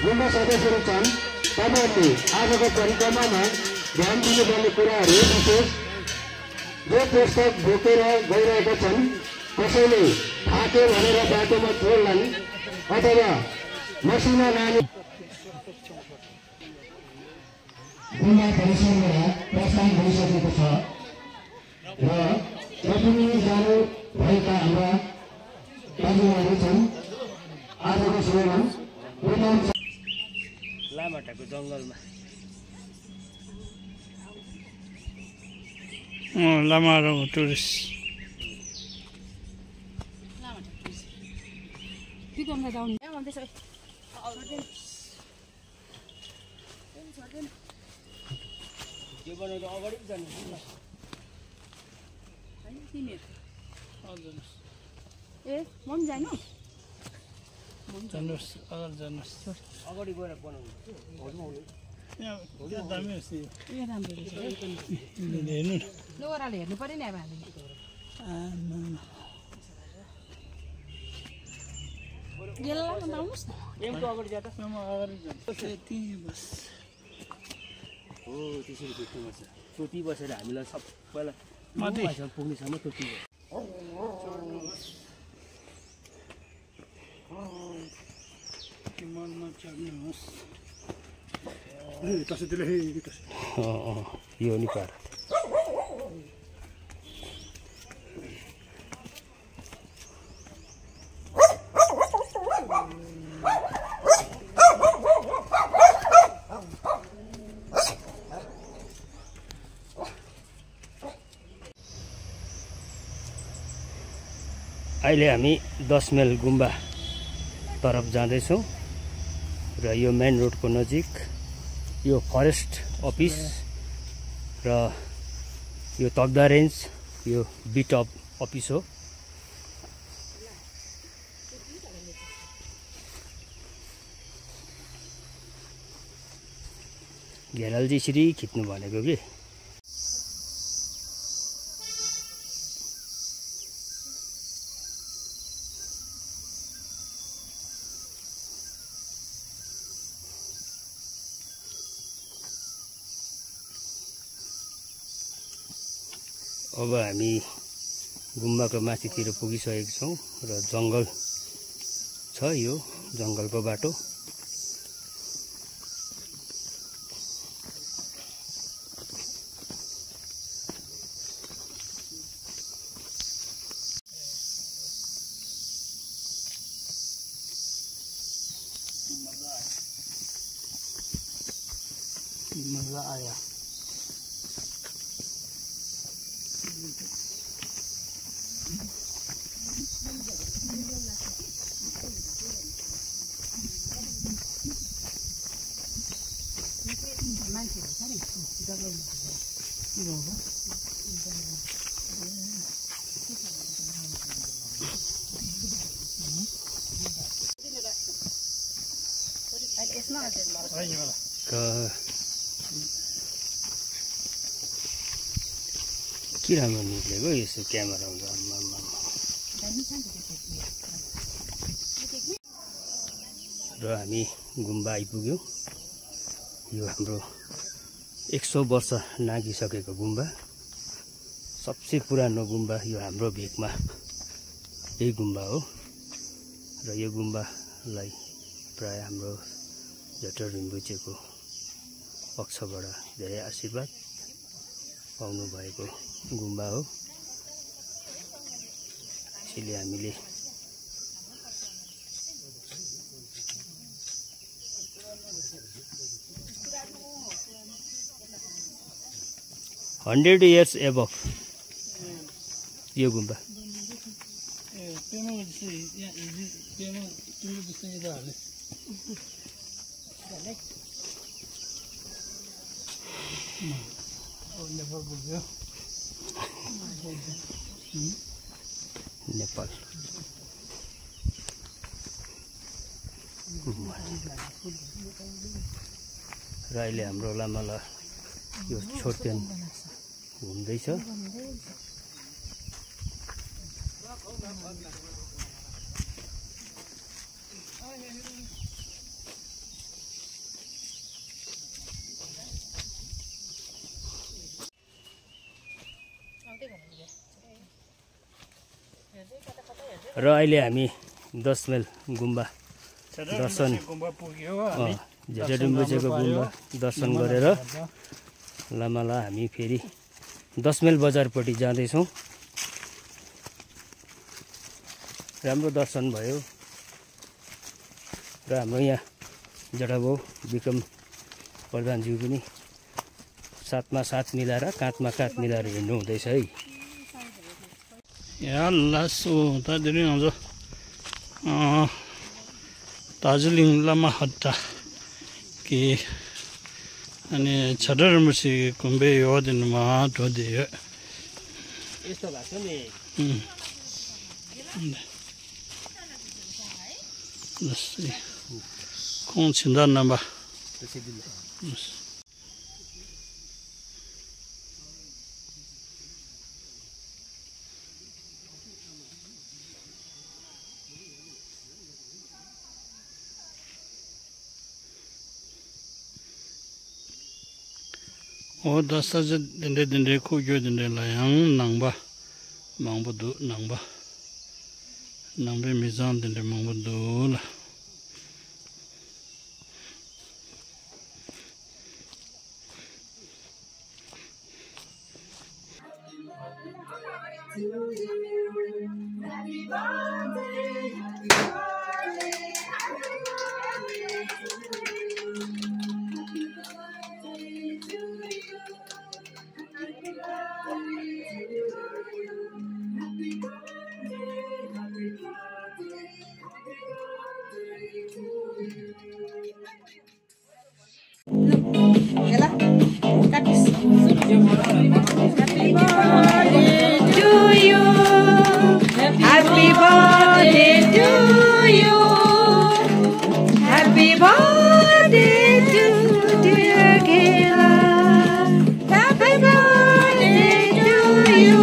गुम्बा सदस्यहरू छन् तपाईहरुले आजको परिक्रमामा ध्यान दिनुपर्ने कुराहरू विशेष जो पुस्तक बोकेर गइरहेका छन् कसैले थाके भनेर बाटोमा छोड्लान् अथवा मसिना नानी गुम्बा परिसरबाट प्रस्थान भइसकेको छ र प्रतिनिधि जानु भएका हाम्रा दाजुभाइहरू छन्। आजको समयमा लामाटाको जंगलमा लामारो टुरिस्ट अगाडि जानु ए म पनि जानु जानुहोस् अगाडि जानुहोस् अगाडि गएर बनाउनु दामी होस् ए राम्रो रहेछ हेर्नु ल ओराले हेर्नु पर्यो नि अब हामीले गेल्ला म आउनुस् न एमको अगाडि जाटा म अगाडि जान्छु त्यति बस हो त्यसरी देख्नुपर्छ टोपी बसेर हामीलाई सबैलाई माथि पुग्नेसम्म टोपी मनमा चढ्नुहोस् यो नि पार अहिले हामी 10 माइल गुम्बा तरफ जाँदैछौँ र यो मेन रोडको नजिक यो फरेस्ट अफिस र यो तकदा रेन्ज यो बिट अफिस हो। घेरालजी यसरी खिच्नु भनेको कि अब हामी गुम्बाको माथितिर पुगिसकेका छौँ र जङ्गल छ। यो जङ्गलको बाटो मजा आया के राम्रो निक्लेको यसो क्यामेरामा र हामी गुम्बा आइपुग्यौँ। यो हाम्रो 100 वर्ष नागिसकेको गुम्बा, सबसे पुरानो गुम्बा यो हाम्रो भेकमा यही गुम्बा हो। र यो गुम्बालाई प्राय हाम्रो झटर रिम्बुचेको पक्षबाट धेरै आशीर्वाद पाउनु भएको गुम्बा हो। त्यसैले हामीले 100 years above यो गुम्बा नेपाल र अहिले हाम्रो लामाला यो छोर्तेन घुम्दैछ। र अहिले हामी 10 माइल गुम्बा दर्शन झेटरिम्बुचेको गुम्बा दर्शन गरेर लामाला हामी फेरि 10 माइल बजारपट्टि जाँदैछौँ। राम्रो दर्शन भयो र हाम्रो यहाँ जडाबाउ विक्रम प्रधानज्यू पनि साथमा साथ मिलाएर काँधमा काँध मिलाएर हिँड्नु हुँदैछ है। Ya lasso tadi ni Darjeeling Lama Hatta ki ani chadar musi kumbe yodin ma to de यस्तो भएको नि कौन छिंदा नंबर ओ दस्ता ज दंडे दंडे को यो दंडे लायंग नंगबा मंगबदु नंगबा नंबे मिजान दंडे मंगबदु ला Happy birthday to you. Happy birthday to dear Kayla. Happy birthday to you.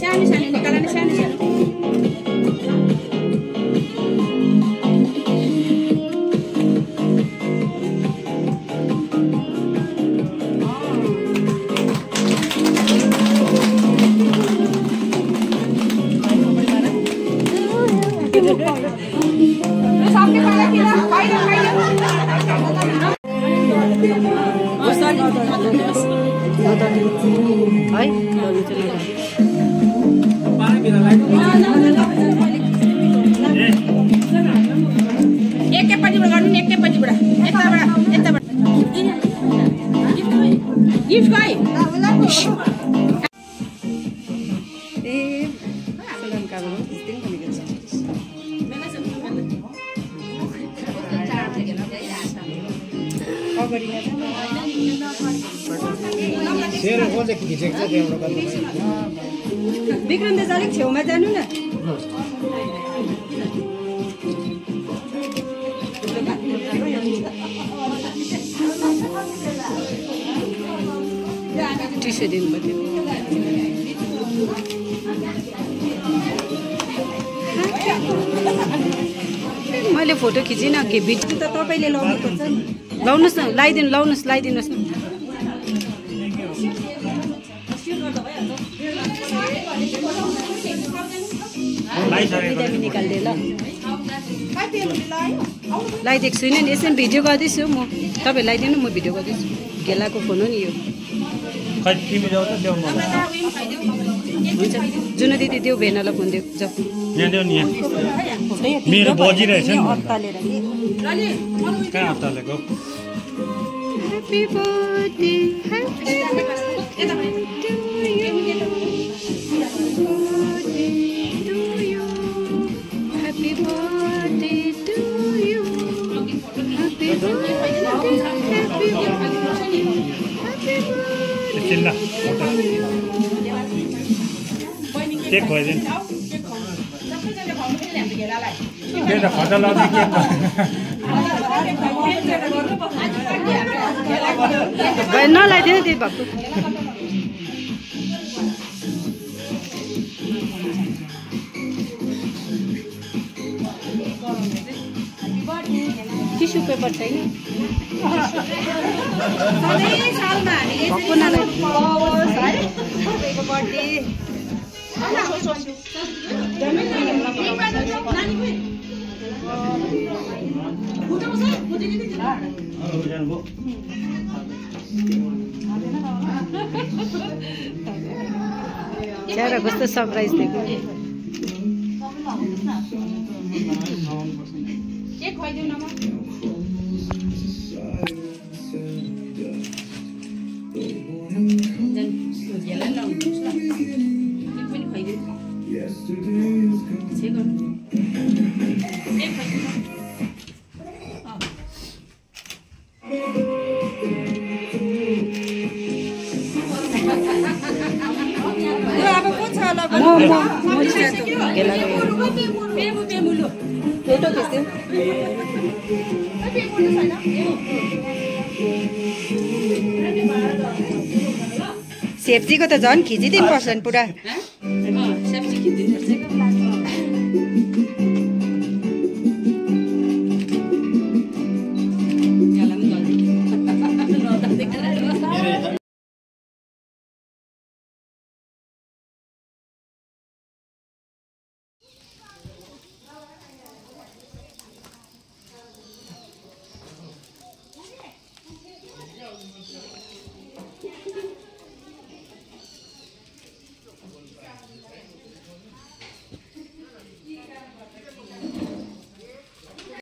सानो सानो निकाल नि सानो सानो विक्रम दाजु अलिक छेउमा जानु न टिसु दिनु पर्यो मैले फोटो खिचिनँ के भिडियो त तपाईँले लाउनुपर्छ नि लाउनुहोस् न लाइदिनुहोस् न निकाल्दै ल लगाइदिएको छुइनँ नि यसमा भिडियो गर्दैछु म तपाईँ लगाइदिनु म भिडियो गर्दैछु गेलाको फोन हो नि यो हुन्छ जुन दिदी देऊ भेनालाई फोन देऊ जाऊ मेरो बजिरहेछ नि कहाँ अत्तालेको Happy birthday, happy birthday to you. Happy birthday to you. Happy birthday, happy birthday. चिल्ला केक खोइदिनु के त खजा लाग्छ के नलाइदिनु त्यही भएको टिस्यु पेपर छैन च्यारा कस्तो सरप्राइज दिएको सेफ्टीको त झन् खिचिदिनु पर्छ नि पुरा